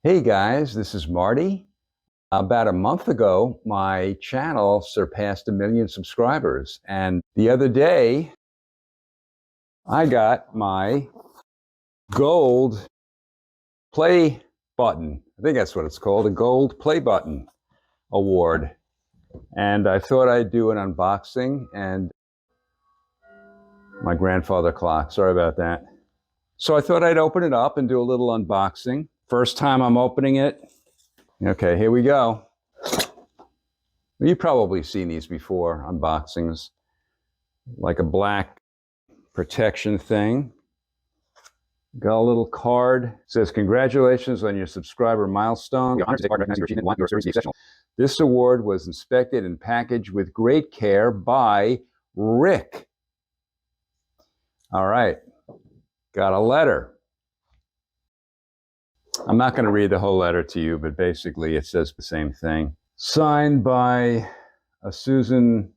Hey guys, this is Marty. About a month ago, my channel surpassed 1 million subscribers. And the other day, I got my gold play button. I think that's what it's called, a gold play button award. And I thought I'd do an unboxing, and my grandfather clock, sorry about that. So I thought I'd open it up and do a little unboxing. First time I'm opening it. Okay, here we go. You've probably seen these before, unboxings. Like a black protection thing. Got a little card. It says, congratulations on your subscriber milestone. We are honored to take part in recognizing your achievement. Your service is exceptional. This award was inspected and packaged with great care by Rick. All right. Got a letter. I'm not going to read the whole letter to you, but basically it says the same thing. Signed by a Susan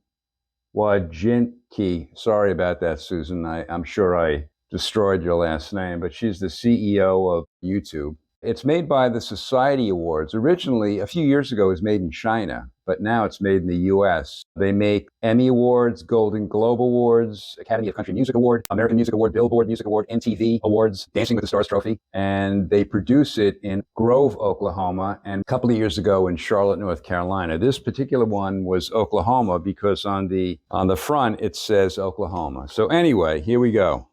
Wojcicki. Sorry about that, Susan. I'm sure I destroyed your last name, but she's the CEO of YouTube. It's made by the Society Awards. Originally, a few years ago, it was made in China, but now it's made in the US. They make Emmy Awards, Golden Globe Awards, Academy of Country Music Award, American Music Award, Billboard Music Award, MTV Awards, Dancing with the Stars Trophy, and they produce it in Grove, Oklahoma, and a couple of years ago in Charlotte, North Carolina. This particular one was Oklahoma because on the front it says Oklahoma. So anyway, here we go.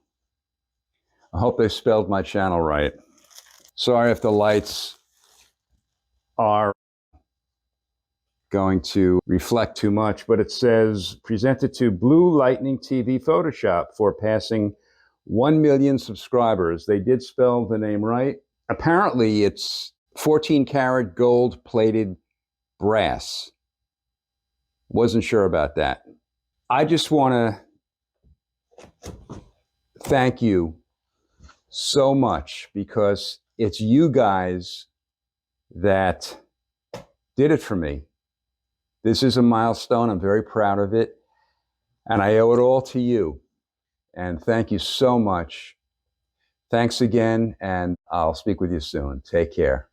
I hope they spelled my channel right. Sorry if the lights are going to reflect too much, but it says, presented to Blue Lightning TV Photoshop for passing 1 million subscribers. They did spell the name right. Apparently, it's 14-karat gold-plated brass. Wasn't sure about that. I just want to thank you so much because it's you guys that did it for me. This is a milestone. I'm very proud of it. And I owe it all to you. And thank you so much. Thanks again, and I'll speak with you soon. Take care.